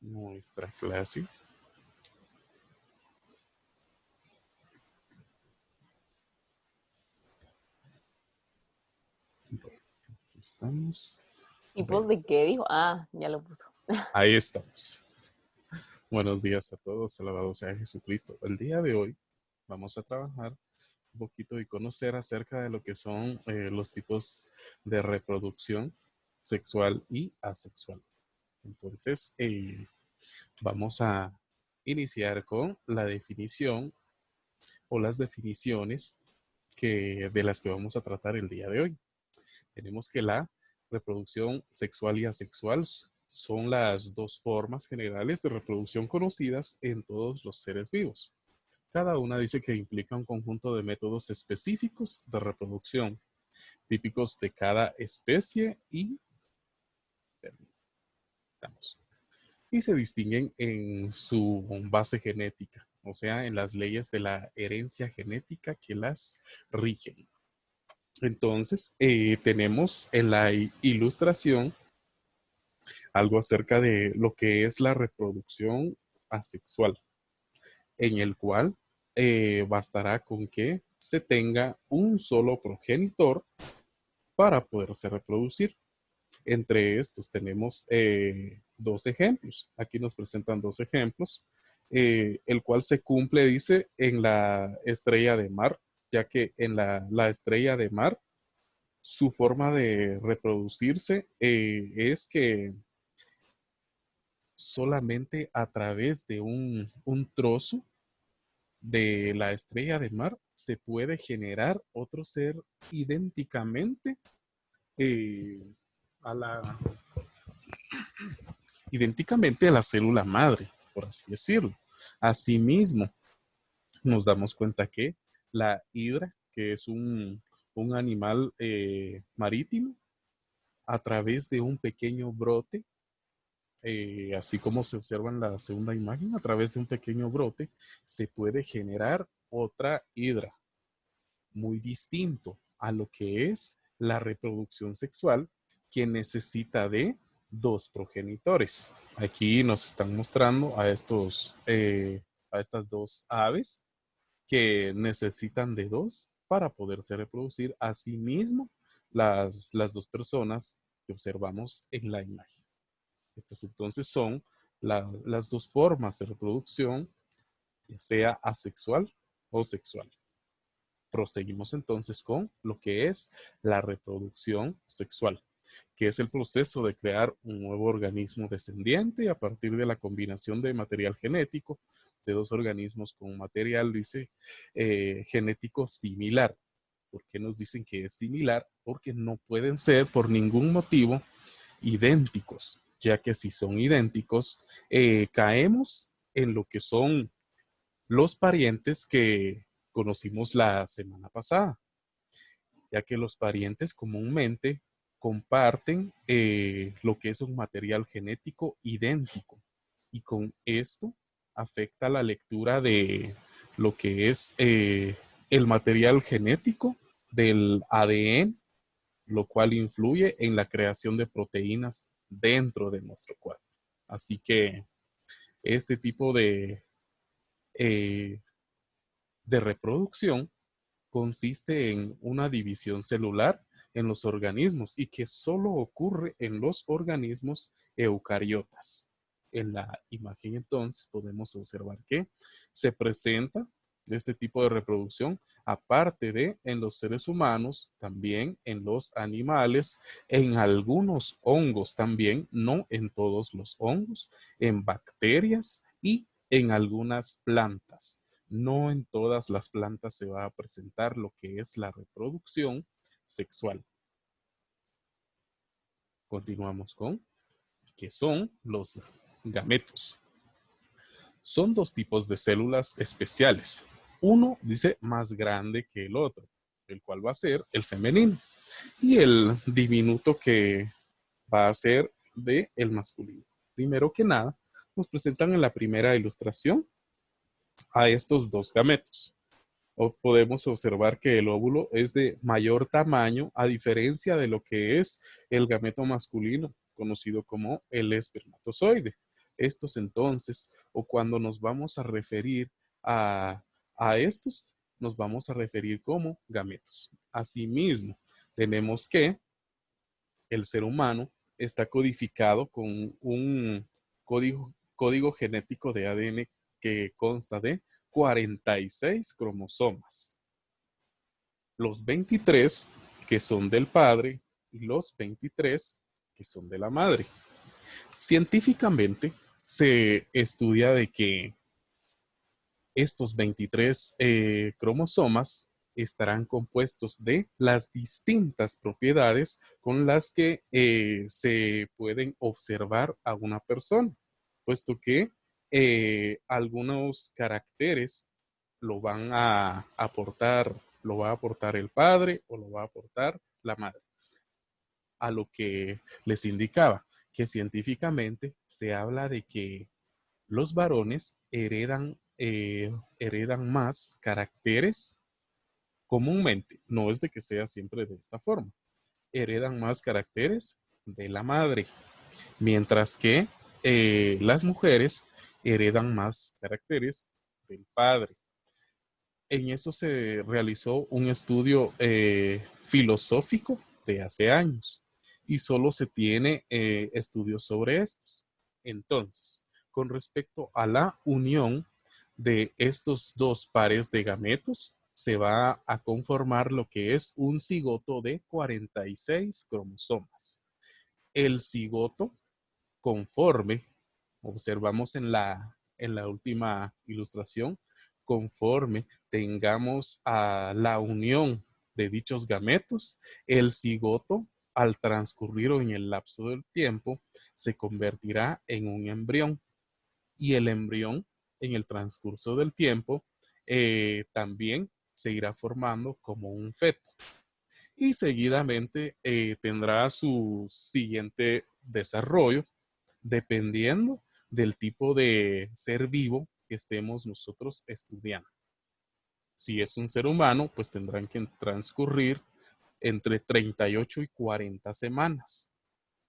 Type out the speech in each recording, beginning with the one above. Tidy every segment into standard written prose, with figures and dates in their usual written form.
nuestra clase. Bueno, aquí estamos. ¿Y Bueno, post de qué dijo? Ah, ya lo puso. ahí estamos. Buenos días a todos, alabado sea Jesucristo. El día de hoy vamos a trabajar un poquito y conocer acerca de lo que son los tipos de reproducción sexual y asexual. Entonces, vamos a iniciar con la definición o las definiciones de las que vamos a tratar el día de hoy. Tenemos que la reproducción sexual y asexual son las dos formas generales de reproducción conocidas en todos los seres vivos. Cada una dice que implica un conjunto de métodos específicos de reproducción, típicos de cada especie y se distinguen en su base genética, o sea, en las leyes de la herencia genética que las rigen. Entonces, tenemos en la ilustración algo acerca de lo que es la reproducción asexual, en el cual bastará con que se tenga un solo progenitor para poderse reproducir. Entre estos tenemos dos ejemplos. Aquí nos presentan dos ejemplos, el cual se cumple, dice, en la estrella de mar, ya que en la estrella de mar, su forma de reproducirse es que solamente a través de un trozo de la estrella de mar se puede generar otro ser idénticamente eh, a la idénticamente a la célula madre, por así decirlo. Asimismo, nos damos cuenta que la hidra, que es un animal marítimo, a través de un pequeño brote, así como se observa en la segunda imagen, a través de un pequeño brote, se puede generar otra hidra, muy distinto a lo que es la reproducción sexual, que necesita de dos progenitores. Aquí nos están mostrando a estas dos aves que necesitan de dos para poderse reproducir. Asimismo, las dos personas que observamos en la imagen. Estas entonces son las dos formas de reproducción, ya sea asexual o sexual. Proseguimos entonces con lo que es la reproducción sexual, que es el proceso de crear un nuevo organismo descendiente a partir de la combinación de material genético de dos organismos con material, dice, genético similar. ¿Por qué nos dicen que es similar? Porque no pueden ser por ningún motivo idénticos, ya que si son idénticos, caemos en lo que son los parientes que conocimos la semana pasada, ya que los parientes comúnmente comparten lo que es un material genético idéntico y con esto afecta la lectura de lo que es el material genético del ADN, lo cual influye en la creación de proteínas dentro de nuestro cuerpo. Así que este tipo eh, de reproducción consiste en una división celular en los organismos y que solo ocurre en los organismos eucariotas. En la imagen entonces podemos observar que se presenta este tipo de reproducción, aparte de en los seres humanos, también en los animales, en algunos hongos también, no en todos los hongos, en bacterias y en algunas plantas. No en todas las plantas se va a presentar lo que es la reproducción sexual. Continuamos con que son los gametos. Son dos tipos de células especiales. Uno dice más grande que el otro, el cual va a ser el femenino, y el diminuto que va a ser de el masculino. Primero que nada, nos presentan en la primera ilustración a estos dos gametos. Podemos observar que el óvulo es de mayor tamaño a diferencia de lo que es el gameto masculino, conocido como el espermatozoide. Estos entonces, o cuando nos vamos a referir a, a estos, nos vamos a referir como gametos. Asimismo, tenemos que el ser humano está codificado con un código genético de ADN que consta de 46 cromosomas. Los 23 que son del padre y los 23 que son de la madre. Científicamente se estudia de que estos 23 cromosomas estarán compuestos de las distintas propiedades con las que se pueden observar a una persona, puesto que algunos caracteres lo van a aportar, lo va a aportar el padre o lo va a aportar la madre. A lo que les indicaba, que científicamente se habla de que los varones heredan más caracteres comúnmente, no es de que sea siempre de esta forma, heredan más caracteres de la madre, mientras que las mujeres heredan más caracteres del padre. En eso se realizó un estudio filosófico de hace años y solo se tiene estudios sobre estos. Entonces, con respecto a la unión de estos dos pares de gametos, se va a conformar lo que es un cigoto de 46 cromosomas. El cigoto, conforme observamos en la última ilustración, conforme tengamos a la unión de dichos gametos, el cigoto, al transcurrir o en el lapso del tiempo, se convertirá en un embrión. Y el embrión, en el transcurso del tiempo, también se irá formando como un feto. Y seguidamente tendrá su siguiente desarrollo dependiendo del tipo de ser vivo que estemos nosotros estudiando. Si es un ser humano, pues tendrán que transcurrir entre 38 y 40 semanas.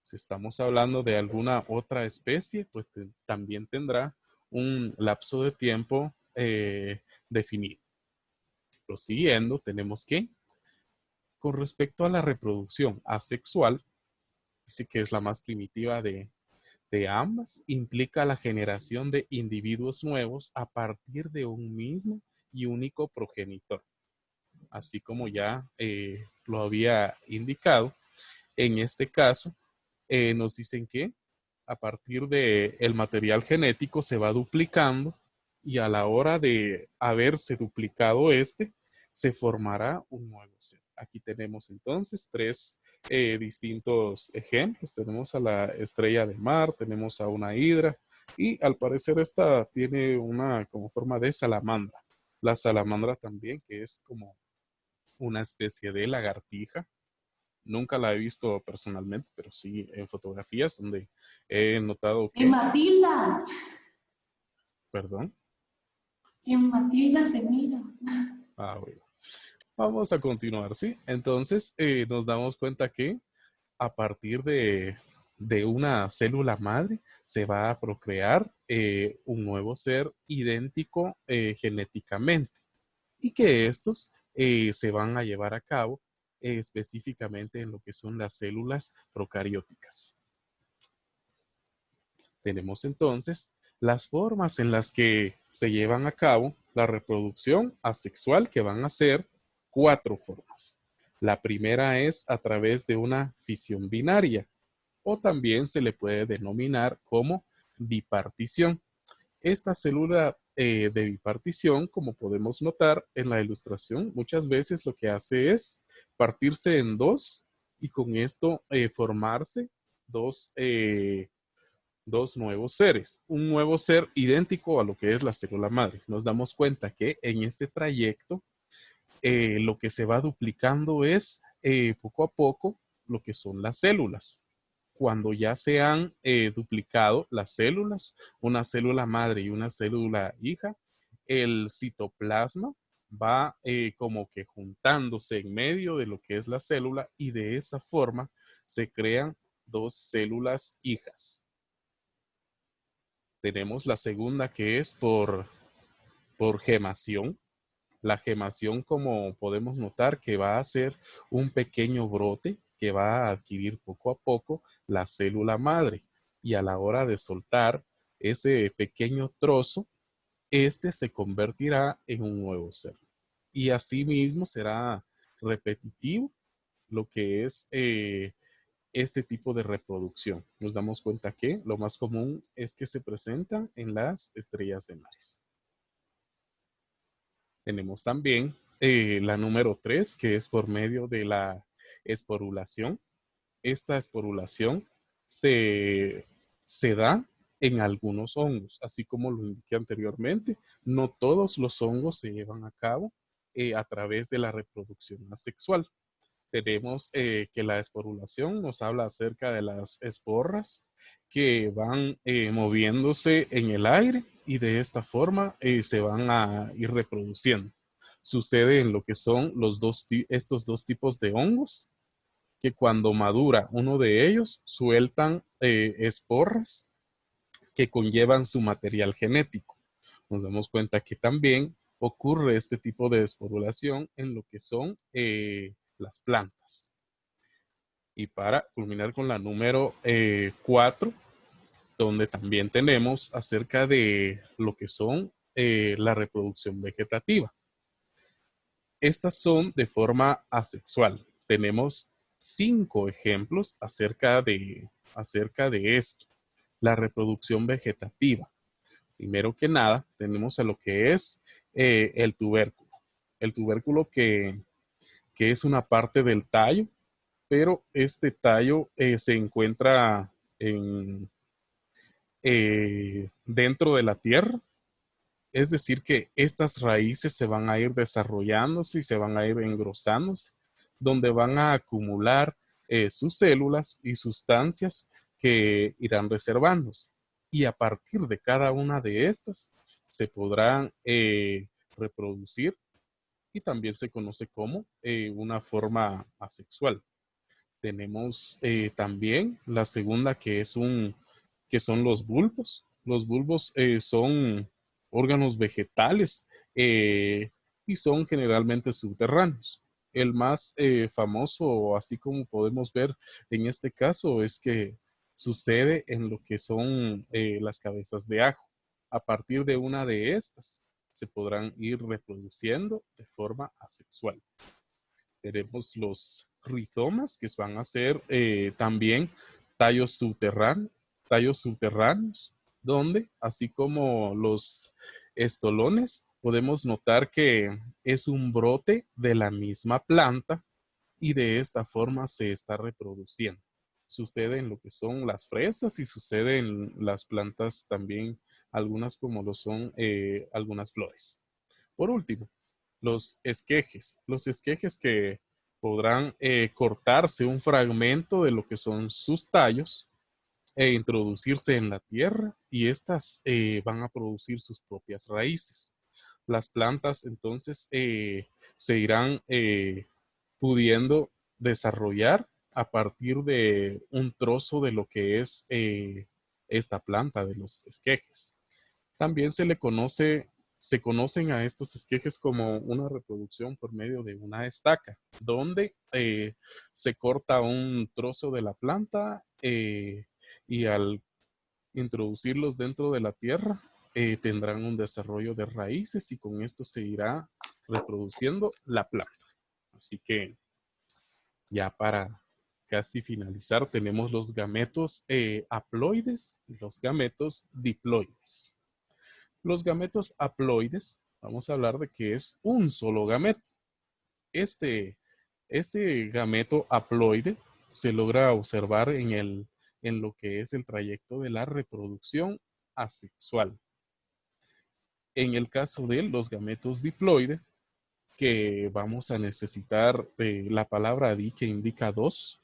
Si estamos hablando de alguna otra especie, pues también tendrá un lapso de tiempo definido. Prosiguiendo, tenemos que, con respecto a la reproducción asexual, dice que es la más primitiva de ambas, implica la generación de individuos nuevos a partir de un mismo y único progenitor. Así como ya lo había indicado, en este caso nos dicen que a partir del material genético se va duplicando y a la hora de haberse duplicado se formará un nuevo ser. Aquí tenemos entonces tres distintos ejemplos. Tenemos a la estrella de mar, tenemos a una hidra y al parecer esta tiene una como forma de salamandra. La salamandra también, que es como una especie de lagartija. Nunca la he visto personalmente, pero sí en fotografías donde he notado En que, Matilda, perdón, en Matilda se mira. bueno. Vamos a continuar, ¿sí? Entonces nos damos cuenta que a partir de una célula madre se va a procrear un nuevo ser idéntico genéticamente y que estos se van a llevar a cabo específicamente en lo que son las células procarióticas. Tenemos entonces las formas en las que se llevan a cabo la reproducción asexual, que van a ser 4 formas. La primera es a través de una fisión binaria o también se le puede denominar como bipartición. Esta célula de bipartición, como podemos notar en la ilustración, muchas veces lo que hace es partirse en dos y con esto formarse dos nuevos seres, un nuevo ser idéntico a lo que es la célula madre. Nos damos cuenta que en este trayecto lo que se va duplicando es poco a poco lo que son las células. Cuando ya se han duplicado las células, una célula madre y una célula hija, el citoplasma va como que juntándose en medio de lo que es la célula y de esa forma se crean dos células hijas. Tenemos la segunda que es por gemación. La gemación, como podemos notar, que va a ser un pequeño brote que va a adquirir poco a poco la célula madre. Y a la hora de soltar ese pequeño trozo, este se convertirá en un nuevo ser. Y asimismo será repetitivo lo que es este tipo de reproducción. Nos damos cuenta que lo más común es que se presentan en las estrellas de mares. Tenemos también la número 3, que es por medio de la esporulación. Esta esporulación se da en algunos hongos, así como lo indiqué anteriormente. No todos los hongos se llevan a cabo a través de la reproducción asexual. Tenemos que la esporulación nos habla acerca de las esporas que van moviéndose en el aire y de esta forma se van a ir reproduciendo. Sucede en lo que son estos dos tipos de hongos, que cuando madura uno de ellos sueltan esporas que conllevan su material genético. Nos damos cuenta que también ocurre este tipo de esporulación en lo que son las plantas. Y para culminar con la número 4, donde también tenemos acerca de lo que son la reproducción vegetativa. Estas son de forma asexual. Tenemos 5 ejemplos acerca de esto. La reproducción vegetativa. Primero que nada, tenemos a lo que es el tubérculo. El tubérculo que es una parte del tallo, pero este tallo se encuentra dentro de la tierra. Es decir, que estas raíces se van a ir desarrollándose y se van a ir engrosándose, donde van a acumular sus células y sustancias que irán reservándose. Y a partir de cada una de estas se podrán reproducir, y también se conoce como una forma asexual. Tenemos también la segunda, que son los bulbos. Los bulbos son órganos vegetales y son generalmente subterráneos. El más famoso, así como podemos ver en este caso, es que sucede en lo que son las cabezas de ajo. A partir de una de estas se podrán ir reproduciendo de forma asexual. Tenemos los rizomas, que van a ser también tallos subterráneos, donde, así como los estolones, podemos notar que es un brote de la misma planta y de esta forma se está reproduciendo. Sucede en lo que son las fresas y sucede en las plantas también, algunas como lo son algunas flores. Por último, los esquejes. Los esquejes que podrán cortarse un fragmento de lo que son sus tallos e introducirse en la tierra, y estas van a producir sus propias raíces. Las plantas entonces se irán pudiendo desarrollar a partir de un trozo de lo que es esta planta de los esquejes. También se conocen a estos esquejes como una reproducción por medio de una estaca, donde se corta un trozo de la planta y al introducirlos dentro de la tierra tendrán un desarrollo de raíces, y con esto se irá reproduciendo la planta. Así que ya para casi finalizar, tenemos los gametos haploides y los gametos diploides. Los gametos haploides, vamos a hablar de que es un solo gameto. Este gameto haploide se logra observar en lo que es el trayecto de la reproducción asexual. En el caso de los gametos diploides, que vamos a necesitar de la palabra di, que indica 2,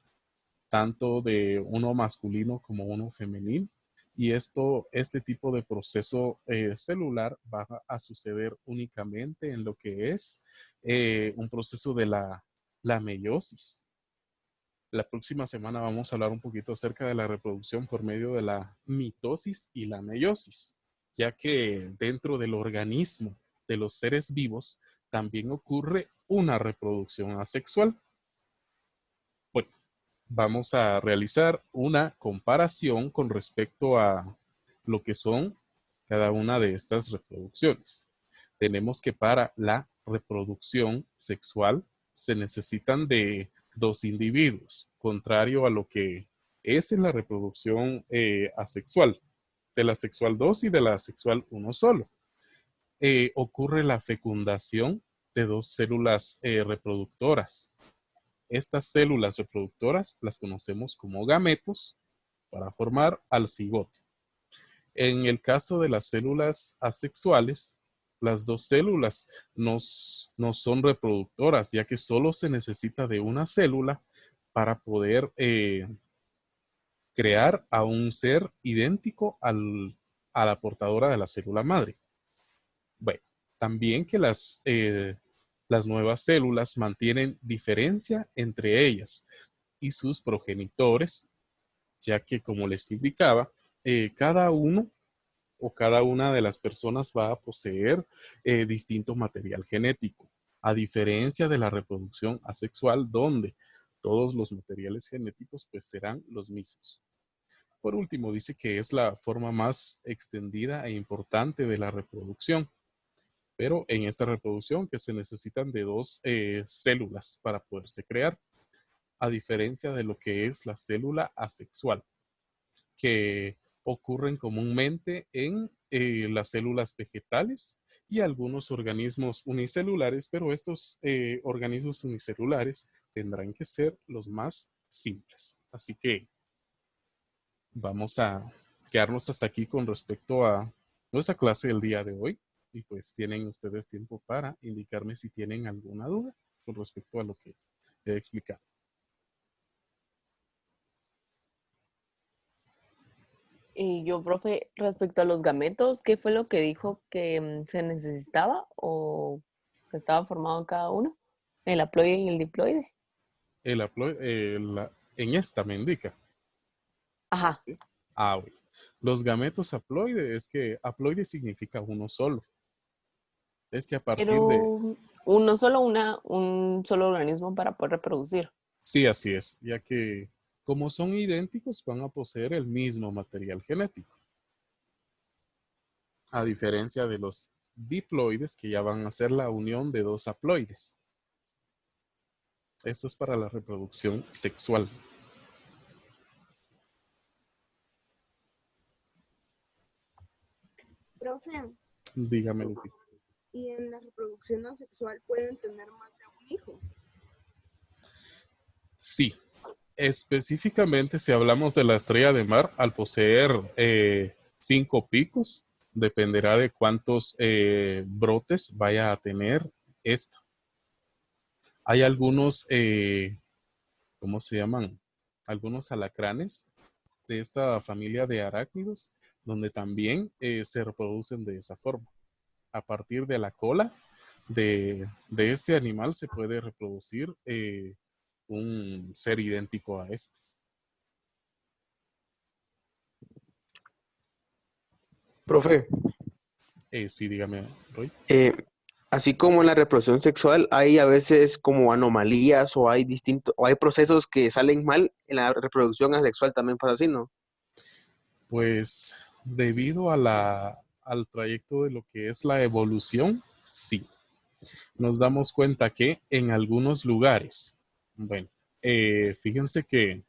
tanto de uno masculino como uno femenino. Y este tipo de proceso celular va a suceder únicamente en lo que es un proceso de la meiosis. La próxima semana vamos a hablar un poquito acerca de la reproducción por medio de la mitosis y la meiosis, ya que dentro del organismo de los seres vivos también ocurre una reproducción asexual. Bueno, vamos a realizar una comparación con respecto a lo que son cada una de estas reproducciones. Tenemos que para la reproducción sexual se necesitan de dos individuos, contrario a lo que es en la reproducción asexual, de la sexual 2 y de la sexual 1 solo. Ocurre la fecundación de dos células reproductoras. Estas células reproductoras las conocemos como gametos para formar al cigoto. En el caso de las células asexuales, las dos células no son reproductoras, ya que solo se necesita de una célula para poder crear a un ser idéntico a la portadora de la célula madre. Bueno, también que las nuevas células mantienen diferencia entre ellas y sus progenitores, ya que como les indicaba, cada uno o cada una de las personas va a poseer distinto material genético, a diferencia de la reproducción asexual, donde todos los materiales genéticos pues serán los mismos. Por último, dice que es la forma más extendida e importante de la reproducción, pero en esta reproducción que se necesitan de dos células para poderse crear, a diferencia de lo que es la célula asexual, que ocurren comúnmente en las células vegetales y algunos organismos unicelulares, pero estos organismos unicelulares tendrán que ser los más simples. Así que vamos a quedarnos hasta aquí con respecto a nuestra clase del día de hoy. Y pues tienen ustedes tiempo para indicarme si tienen alguna duda con respecto a lo que he explicado. Y yo, profe, respecto a los gametos, ¿qué fue lo que dijo que se necesitaba o que estaba formado cada uno? El haploide y el diploide. En esta me indica. Ajá. Ah, bueno. Los gametos haploide es que haploide significa uno solo. Es que a partir de... Pero un solo organismo para poder reproducir. Sí, así es, ya que como son idénticos van a poseer el mismo material genético. A diferencia de los diploides que ya van a ser la unión de dos haploides. Eso es para la reproducción sexual. Profe, Dígame, Lupi. ¿y en la reproducción asexual pueden tener más de un hijo? Sí. Específicamente, si hablamos de la estrella de mar, al poseer 5 picos, dependerá de cuántos brotes vaya a tener esta. Hay algunos, ¿cómo se llaman? Algunos alacranes de esta familia de arácnidos, donde también se reproducen de esa forma. A partir de la cola de este animal se puede reproducir un ser idéntico a este. Profe, Sí, dígame, Roy. así como en la reproducción sexual hay a veces como anomalías o hay procesos que salen mal, en la reproducción asexual también pasa así, ¿no? Pues debido al trayecto de lo que es la evolución, sí. Nos damos cuenta que en algunos lugares, bueno, fíjense que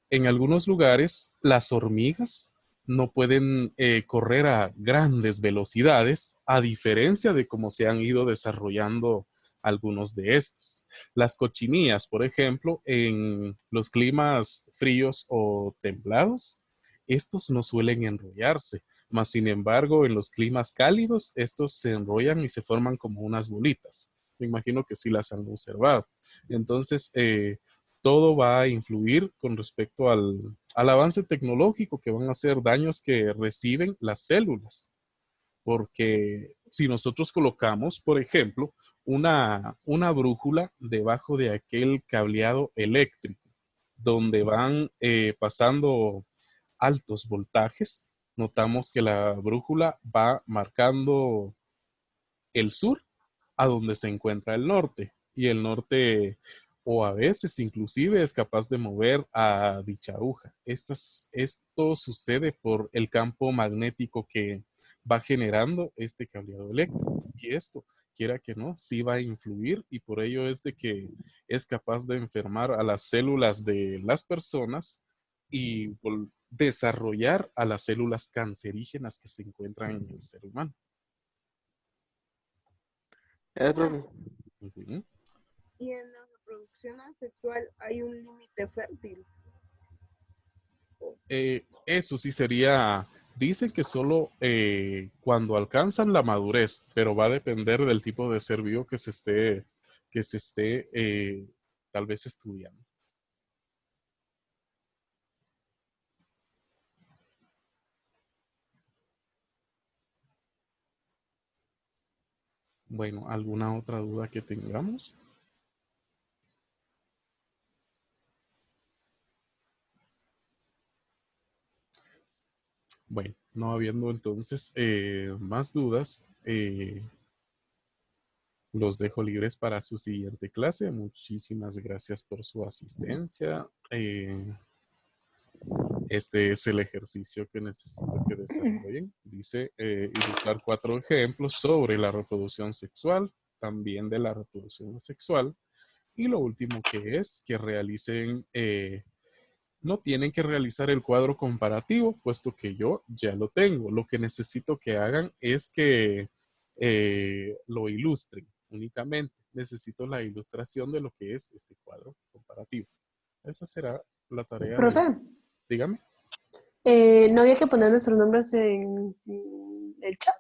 en algunos lugares las hormigas no pueden correr a grandes velocidades, a diferencia de cómo se han ido desarrollando algunos de estos. Las cochinillas, por ejemplo, en los climas fríos o templados, estos no suelen enrollarse, mas sin embargo en los climas cálidos, estos se enrollan y se forman como unas bolitas. Me imagino que sí las han observado. Entonces, todo va a influir con respecto al avance tecnológico, que van a ser daños que reciben las células. Porque si nosotros colocamos, por ejemplo, una brújula debajo de aquel cableado eléctrico donde van pasando altos voltajes, notamos que la brújula va marcando el sur a donde se encuentra el norte. Y el norte, o a veces inclusive, es capaz de mover a dicha aguja. Esto sucede por el campo magnético que va generando este cableado eléctrico. Y esto, quiera que no, sí va a influir, y por ello es de que es capaz de enfermar a las células de las personas y desarrollar a las células cancerígenas que se encuentran en el ser humano. Profe. Ujú. Y en la reproducción asexual hay un límite fértil. Eso sí sería, dicen que solo cuando alcanzan la madurez, pero va a depender del tipo de ser vivo que se esté tal vez estudiando. Bueno, ¿alguna otra duda que tengamos? Bueno, no habiendo entonces más dudas, los dejo libres para su siguiente clase. Muchísimas gracias por su asistencia. Este es el ejercicio que necesito que desarrollen. Dice ilustrar 4 ejemplos sobre la reproducción sexual, también de la reproducción asexual. Y lo último que es que realicen, no tienen que realizar el cuadro comparativo, puesto que yo ya lo tengo. Lo que necesito que hagan es que lo ilustren únicamente. Necesito la ilustración de lo que es este cuadro comparativo. Esa será la tarea de... Profe, Dígame. ¿no había que poner nuestros nombres en el chat?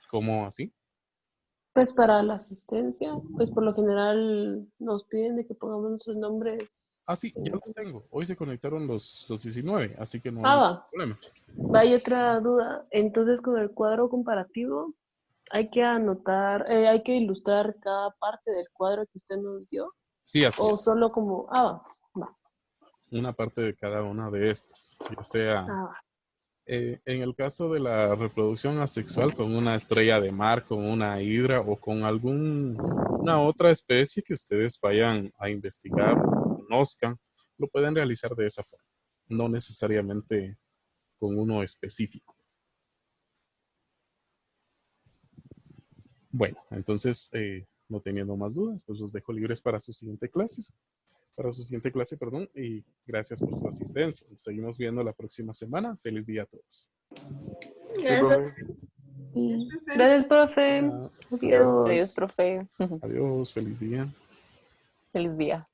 ¿Cómo así? Pues para la asistencia, pues por lo general nos piden de que pongamos nuestros nombres. Ah, sí, ya los tengo. Hoy se conectaron los 19, así que no hay Va. problema. Hay otra duda. Entonces, con el cuadro comparativo, hay que anotar, hay que ilustrar cada parte del cuadro que usted nos dio. Sí, así O es. solo como, va. Una parte de cada una de estas, ya sea Va. en el caso de la reproducción asexual con una estrella de mar, con una hidra o con alguna otra especie que ustedes vayan a investigar, conozcan, lo pueden realizar de esa forma, no necesariamente con uno específico. Bueno, entonces, no teniendo más dudas, pues los dejo libres para su siguiente clase. Perdón, y gracias por su asistencia. Nos seguimos viendo la próxima semana. Feliz día a todos. Sí, profe. Y gracias, profe. Ah, Adiós, Adiós. profe. adiós, feliz día. Feliz día.